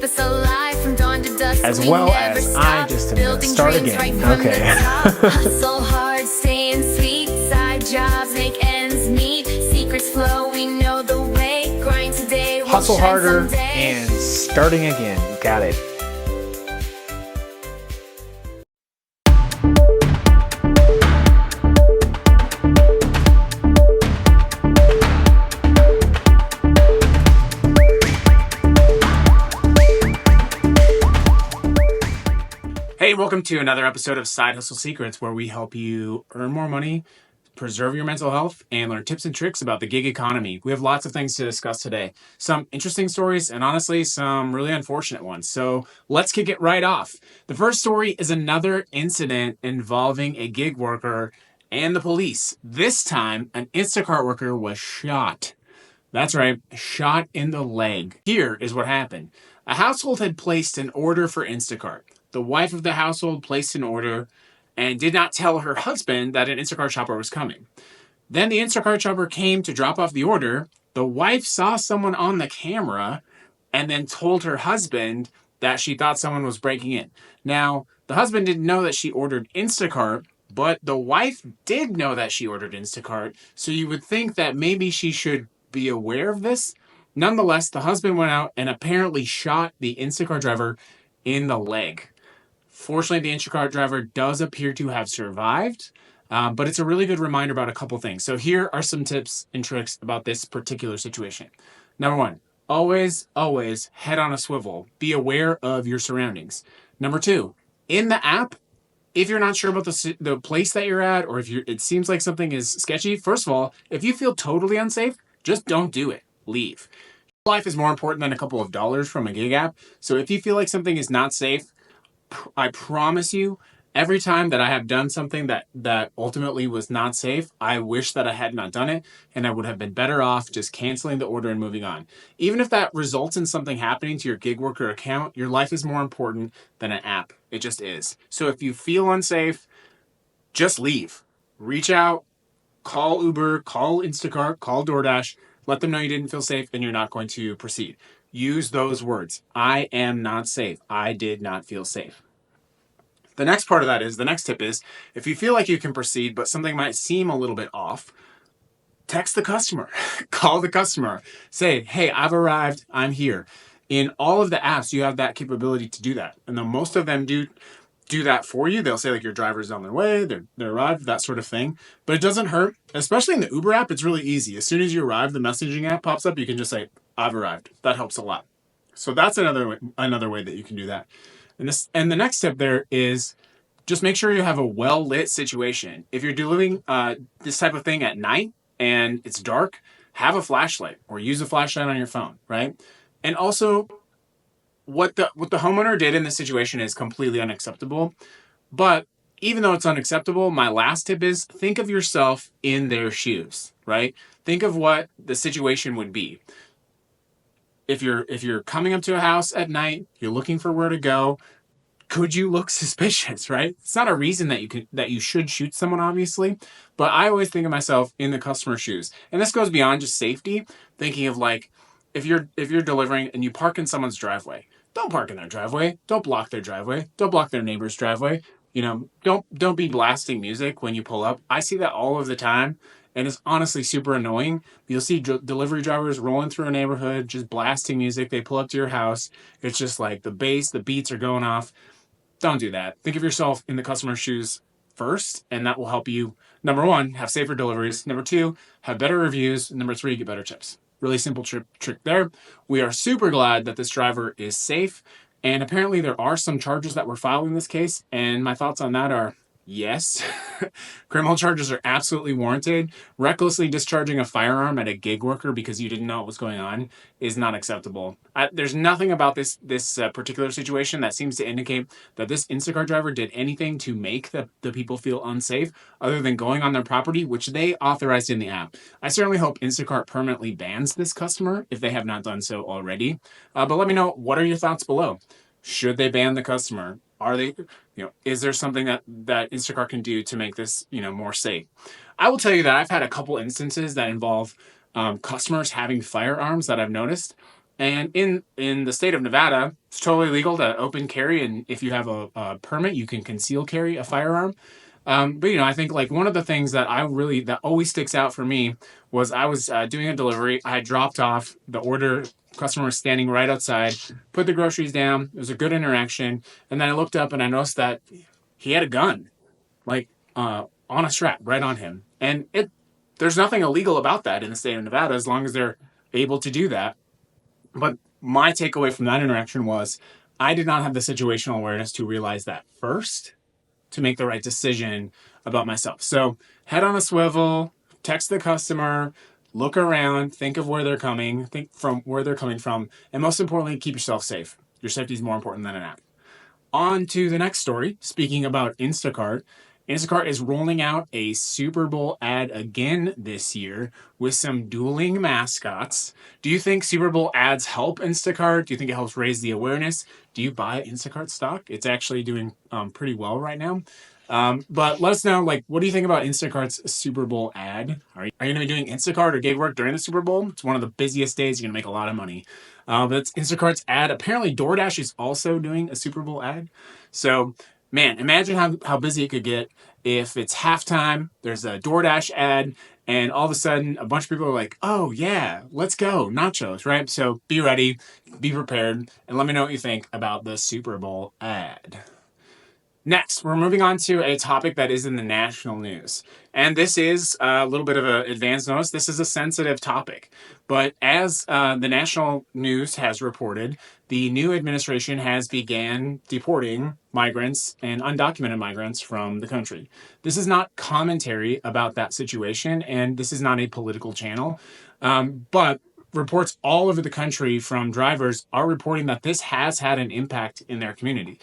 us alive from dawn to dusk. As We well never as stop I just am gonna building start dreams again. right from the Okay. top. Hustle hard, staying sweet, side jobs, make ends meet. Secrets flow, we know the way. Grind today, we'll Hustle shine harder someday. and starting again. Got it. Hey, welcome to another episode of Side Hustle Secrets, where we help you earn more money, preserve your mental health, and learn tips and tricks about the gig economy. We have lots of things to discuss today. Some interesting stories and honestly, some really unfortunate ones. So let's kick it right off. The first story is another incident involving a gig worker and the police. This time, an Instacart worker was shot. That's right, shot in the leg. Here is what happened. A household had placed an order for Instacart. The wife of the household placed an order and did not tell her husband that an Instacart shopper was coming. Then the Instacart shopper came to drop off the order. The wife saw someone on the camera and then told her husband that she thought someone was breaking in. Now, the husband didn't know that she ordered Instacart, but the wife did know that she ordered Instacart, so you would think that maybe she should be aware of this. Nonetheless, the husband went out and apparently shot the Instacart driver in the leg. Fortunately, the Instacart driver does appear to have survived, but it's a really good reminder about a couple things. So here are some tips and tricks about this particular situation. Number one, always head on a swivel. Be aware of your surroundings. Number two, in the app, if you're not sure about the place that you're at, or if it seems like something is sketchy, first of all, if you feel totally unsafe, just don't do it. Leave. Life is more important than a couple of dollars from a gig app. So if you feel like something is not safe, I promise you, every time that I have done something that ultimately was not safe, I wish that I had not done it, and I would have been better off just canceling the order and moving on. Even if that results in something happening to your gig worker account, your life is more important than an app. It just is. So if you feel unsafe, just leave. Reach out, call Uber, call Instacart, call DoorDash, let them know you didn't feel safe and you're not going to proceed. Use those words. I am not safe. I did not feel safe. The next part of that is, the next tip is, if you feel like you can proceed, but something might seem a little bit off, text the customer, call the customer, say, hey, I've arrived, I'm here. In all of the apps, you have that capability to do that. And then most of them do that for you. They'll say like your driver's on their way, they're arrived, that sort of thing. But it doesn't hurt, especially in the Uber app. It's really easy. As soon as you arrive, the messaging app pops up. You can just say, I've arrived. That helps a lot. So that's another way that you can do that. And the next step there is just make sure you have a well-lit situation. If you're doing this type of thing at night and it's dark, have a flashlight or use a flashlight on your phone, right? And also, what the homeowner did in this situation is completely unacceptable. But even though it's unacceptable, my last tip is think of yourself in their shoes, right? Think of what the situation would be. If you're coming up to a house at night, you're looking for where to go, could you look suspicious, right? It's not a reason that you should shoot someone, obviously, but I always think of myself in the customer's shoes. And this goes beyond just safety, thinking of like, if you're delivering and you park in someone's driveway, don't park in their driveway. Don't block their driveway. Don't block their neighbor's driveway. You know, don't be blasting music when you pull up. I see that all of the time, and it's honestly super annoying. You'll see delivery drivers rolling through a neighborhood, just blasting music. They pull up to your house. It's just like the beats are going off. Don't do that. Think of yourself in the customer's shoes first, and that will help you, number one, have safer deliveries. Number two, have better reviews. Number three, get better tips. Really simple trick there. We are super glad that this driver is safe, and apparently there are some charges that were filed in this case, and my thoughts on that are yes. Criminal charges are absolutely warranted. Recklessly discharging a firearm at a gig worker because you didn't know what was going on is not acceptable. There's nothing about this particular situation that seems to indicate that this Instacart driver did anything to make the people feel unsafe other than going on their property, which they authorized in the app. I certainly hope Instacart permanently bans this customer if they have not done so already. But let me know, what are your thoughts below? Should they ban the customer? Are they, is there something that Instacart can do to make this, more safe? I will tell you that I've had a couple instances that involve customers having firearms that I've noticed. And in the state of Nevada, it's totally legal to open carry, and if you have a permit, you can conceal carry a firearm. But I think like one of the things that that always sticks out for me was I was doing a delivery. I had dropped off the order. Customer was standing right outside. Put the groceries down. It was a good interaction, and then I looked up and I noticed that he had a gun, like on a strap, right on him. And there's nothing illegal about that in the state of Nevada as long as they're able to do that. But my takeaway from that interaction was I did not have the situational awareness to realize that first to make the right decision about myself. So head on a swivel, text the customer, look around, think of where they're coming, think from where they're coming from, and most importantly, keep yourself safe. Your safety is more important than an app. On to the next story. Speaking about Instacart, Instacart is rolling out a Super Bowl ad again this year with some dueling mascots. Do you think Super Bowl ads help Instacart? Do you think it helps raise the awareness? Do you buy Instacart stock? It's actually doing pretty well right now. But let us know, like, what do you think about Instacart's Super Bowl ad? Are you going to be doing Instacart or gig work during the Super Bowl? It's one of the busiest days. You're going to make a lot of money. But it's Instacart's ad. Apparently, DoorDash is also doing a Super Bowl ad. So, man, imagine how busy it could get if it's halftime, there's a DoorDash ad, and all of a sudden, a bunch of people are like, oh, yeah, let's go, nachos, right? So be ready, be prepared, and let me know what you think about the Super Bowl ad. Next, we're moving on to a topic that is in the national news. And this is a little bit of an advance notice. This is a sensitive topic. But as the national news has reported, the new administration has began deporting migrants and undocumented migrants from the country. This is not commentary about that situation, and this is not a political channel. But reports all over the country from drivers are reporting that this has had an impact in their community.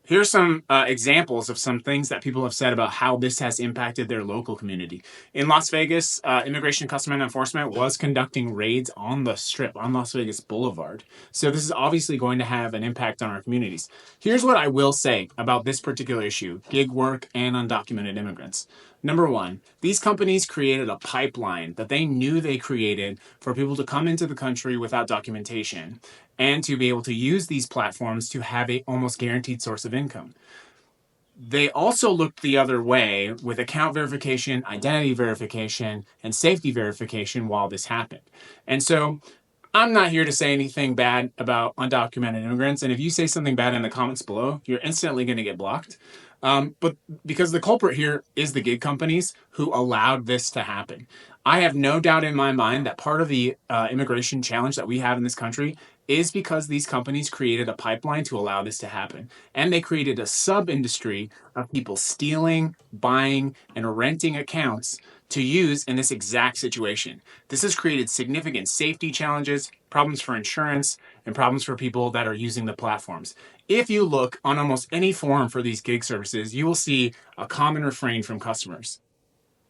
Here's some examples of some things that people have said about how this has impacted their local community. In Las Vegas, Immigration and Customs Enforcement was conducting raids on the Strip, on Las Vegas Boulevard. So this is obviously going to have an impact on our communities. Here's what I will say about this particular issue, gig work and undocumented immigrants. Number one, these companies created a pipeline that they knew they created for people to come into the country without documentation and to be able to use these platforms to have a almost guaranteed source of income. They also looked the other way with account verification, identity verification, and safety verification while this happened. And so I'm not here to say anything bad about undocumented immigrants. And if you say something bad in the comments below, you're instantly going to get blocked. But because the culprit here is the gig companies who allowed this to happen. I have no doubt in my mind that part of the immigration challenge that we have in this country is because these companies created a pipeline to allow this to happen. And they created a sub-industry of people stealing, buying, and renting accounts to use in this exact situation. This has created significant safety challenges, problems for insurance, and problems for people that are using the platforms. If you look on almost any forum for these gig services, you will see a common refrain from customers.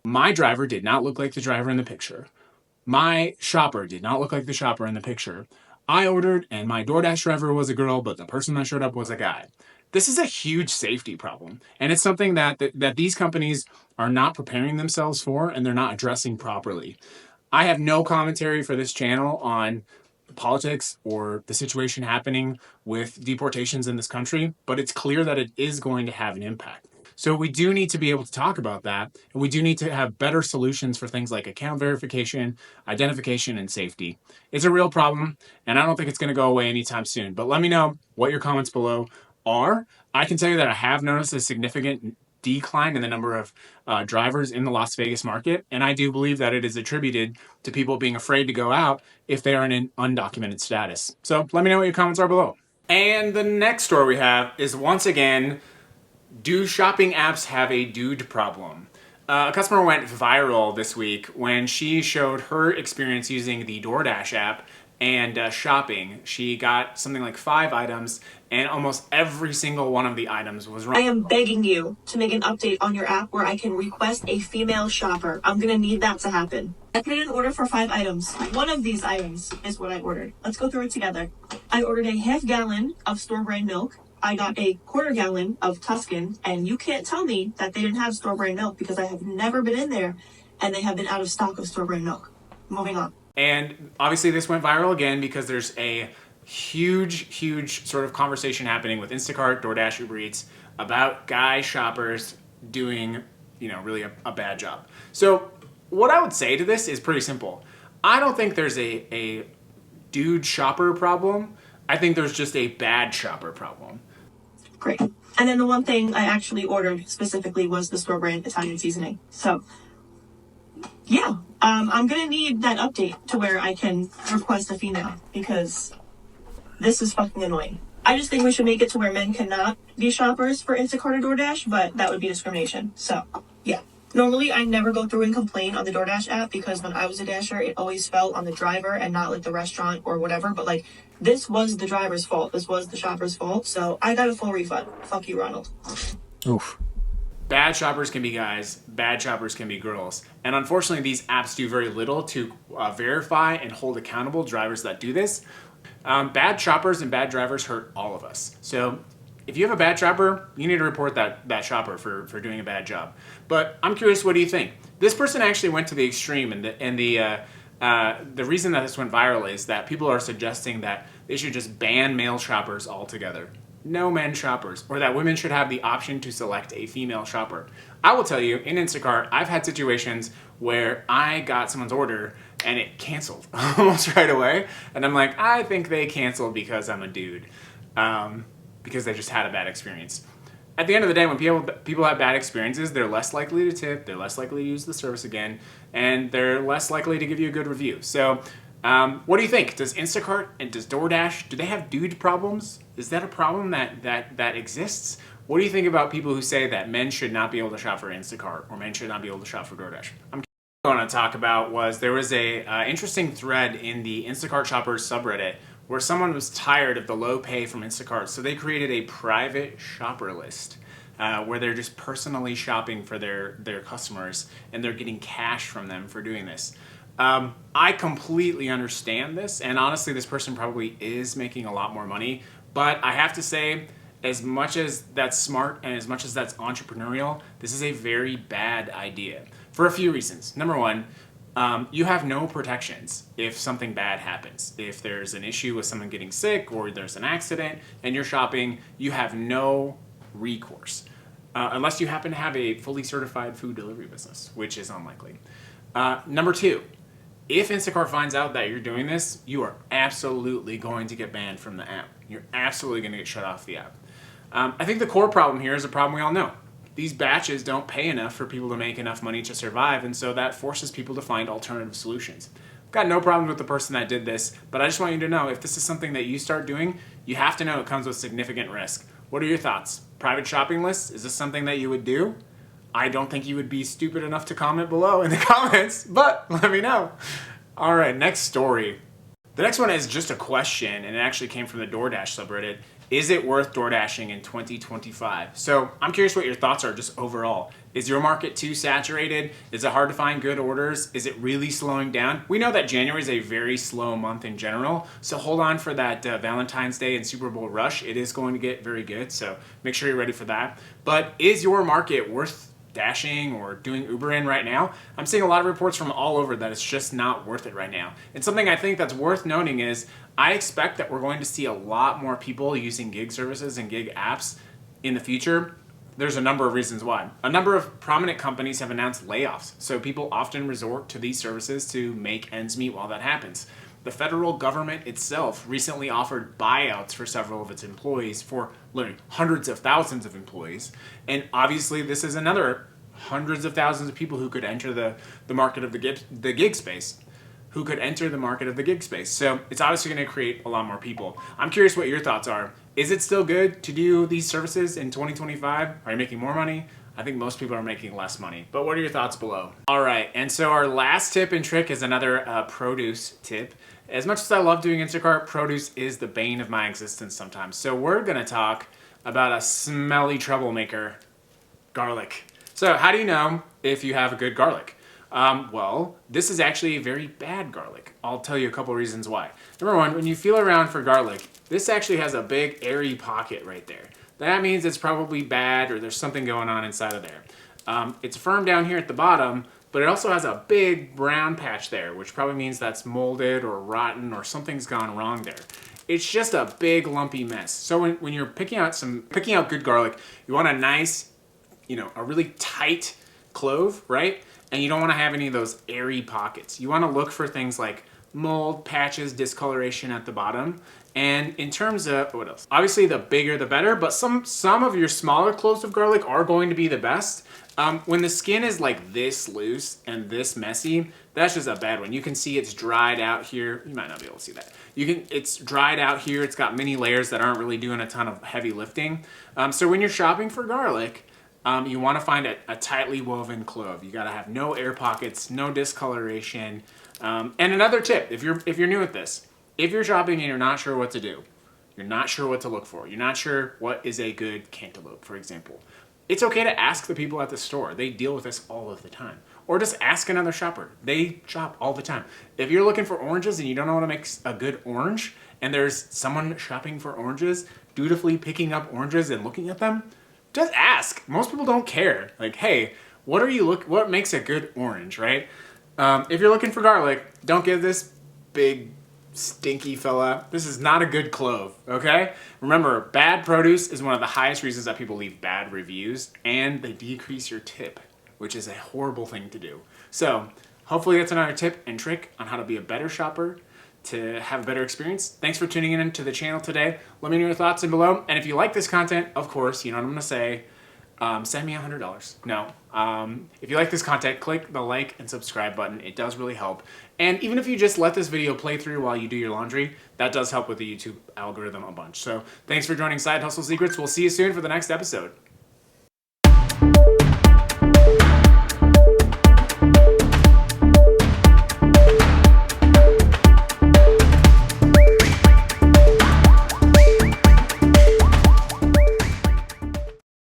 My driver did not look like the driver in the picture. My shopper did not look like the shopper in the picture. I ordered and my DoorDash driver was a girl, but the person that showed up was a guy. This is a huge safety problem, and it's something that these companies are not preparing themselves for, and they're not addressing properly. I have no commentary for this channel on politics or the situation happening with deportations in this country, but it's clear that it is going to have an impact. So we do need to be able to talk about that, and we do need to have better solutions for things like account verification, identification, and safety. It's a real problem, and I don't think it's going to go away anytime soon. But let me know what your comments below are. I can tell you that I have noticed a significant decline in the number of drivers in the Las Vegas market, and I do believe that it is attributed to people being afraid to go out if they are in an undocumented status. So let me know what your comments are below. And the next story we have is once again, do shopping apps have a dude problem? A customer went viral this week when she showed her experience using the DoorDash app and shopping. She got something like 5 items, and almost every single one of the items was wrong. I am begging you to make an update on your app where I can request a female shopper. I'm gonna need that to happen. I put in an order for 5 items. One of these items is what I ordered. Let's go through it together. I ordered a half gallon of store brand milk. I got a quarter gallon of Tuscan, and you can't tell me that they didn't have store brand milk because I have never been in there and they have been out of stock of store brand milk. Moving on. And obviously this went viral again because there's a huge sort of conversation happening with Instacart, DoorDash, Uber Eats about guy shoppers doing, really a bad job. So what I would say to this is pretty simple. I don't think there's a dude shopper problem. I think there's just a bad shopper problem. Great. And then the one thing I actually ordered specifically was the store brand Italian seasoning. So yeah, I'm gonna need that update to where I can request a female, because this is fucking annoying. I just think we should make it to where men cannot be shoppers for Instacart or DoorDash, but that would be discrimination. So yeah. Normally, I never go through and complain on the DoorDash app, because when I was a Dasher, it always fell on the driver and not like the restaurant or whatever. But like, this was the driver's fault. This was the shopper's fault. So I got a full refund. Fuck you, Ronald. Oof. Bad shoppers can be guys. Bad shoppers can be girls. And unfortunately, these apps do very little to verify and hold accountable drivers that do this. Bad shoppers and bad drivers hurt all of us. So if you have a bad shopper, you need to report that shopper for doing a bad job. But I'm curious, what do you think? This person actually went to the extreme, and the reason that this went viral is that people are suggesting that they should just ban male shoppers altogether. No men shoppers, or that women should have the option to select a female shopper. I will tell you, in Instacart, I've had situations where I got someone's order and it canceled almost right away. And I'm like, I think they canceled because I'm a dude. Because they just had a bad experience. At the end of the day, when people have bad experiences, they're less likely to tip, they're less likely to use the service again, and they're less likely to give you a good review. So what do you think? Does Instacart and does DoorDash, do they have dude problems? Is that a problem that exists? What do you think about people who say that men should not be able to shop for Instacart or men should not be able to shop for DoorDash? What I want to talk about was there was a interesting thread in the Instacart shoppers subreddit where someone was tired of the low pay from Instacart, so they created a private shopper list where they're just personally shopping for their customers, and they're getting cash from them for doing this. I completely understand this, and honestly, this person probably is making a lot more money, but I have to say, as much as that's smart and as much as that's entrepreneurial, this is a very bad idea for a few reasons. Number one, you have no protections if something bad happens. If there's an issue with someone getting sick or there's an accident and you're shopping, you have no recourse. Unless you happen to have a fully certified food delivery business, which is unlikely. Number two, if Instacart finds out that you're doing this, you are absolutely going to get banned from the app. You're absolutely going to get shut off the app. I think the core problem here is a problem we all know. These batches don't pay enough for people to make enough money to survive, and so that forces people to find alternative solutions. I've got no problem with the person that did this, but I just want you to know, if this is something that you start doing, you have to know it comes with significant risk. What are your thoughts? Private shopping lists, is this something that you would do? I don't think you would be stupid enough to comment below in the comments, but let me know. All right, next story. The next one is just a question, and it actually came from the DoorDash subreddit. Is it worth DoorDashing in 2025? So I'm curious what your thoughts are just overall. Is your market too saturated? Is it hard to find good orders? Is it really slowing down? We know that January is a very slow month in general, so hold on for that Valentine's Day and Super Bowl rush. It is going to get very good, so make sure you're ready for that. But is your market worth dashing or doing Uber in right now? I'm seeing a lot of reports from all over that it's just not worth it right now. And something I think that's worth noting is I expect that we're going to see a lot more people using gig services and gig apps in the future. There's a number of reasons why. A number of prominent companies have announced layoffs, so people often resort to these services to make ends meet while that happens. The federal government itself recently offered buyouts for several of its employees, for literally hundreds of thousands of employees. And obviously this is another hundreds of thousands of people who could enter the market of the gig space. So it's obviously going to create a lot more people. I'm curious what your thoughts are. Is it still good to do these services in 2025? Are you making more money? I think most people are making less money, but what are your thoughts below? All right, and so our last tip and trick is another produce tip. As much as I love doing Instacart, produce is the bane of my existence sometimes. So we're gonna talk about a smelly troublemaker, garlic. So how do you know if you have a good garlic? Well, this is actually a very bad garlic. I'll tell you a couple reasons why. Number one, when you feel around for garlic, this actually has a big airy pocket right there. That means it's probably bad or there's something going on inside of there. It's firm down here at the bottom, but but it also has a big brown patch there, which probably means that's molded or rotten or something's gone wrong there. It's just a big lumpy mess. So when you're picking out good garlic, you want a nice, a really tight clove, right? And you don't want to have any of those airy pockets. You want to look for things like mold, patches, discoloration at the bottom. And in terms of, what else? Obviously the bigger the better, but some of your smaller cloves of garlic are going to be the best. When the skin is like this loose and this messy, that's just a bad one. You can see it's dried out here. You might not be able to see that. It's dried out here. It's got many layers that aren't really doing a ton of heavy lifting. So when you're shopping for garlic, you want to find a tightly woven clove. You got to have no air pockets, no discoloration. And another tip, if you're new at this, if you're shopping and you're not sure what to do, you're not sure what to look for, you're not sure what is a good cantaloupe, for example, it's okay to ask the people at the store. They deal with this all of the time. Or just ask another shopper. They shop all the time. If you're looking for oranges and you don't know how to make a good orange, and there's someone shopping for oranges, dutifully picking up oranges and looking at them, just ask. Most people don't care. Like, hey, what makes a good orange, right? If you're looking for garlic, don't give this big stinky fella. This is not a good clove, okay? Remember, bad produce is one of the highest reasons that people leave bad reviews, and they decrease your tip, which is a horrible thing to do. So hopefully that's another tip and trick on how to be a better shopper, to have a better experience. Thanks for tuning in to the channel today. Let me know your thoughts in below. And if you like this content, of course, you know what I'm gonna say, send me $100. No. If you like this content, click the like and subscribe button. It does really help. And even if you just let this video play through while you do your laundry, that does help with the YouTube algorithm a bunch. So thanks for joining Side Hustle Secrets. We'll see you soon for the next episode.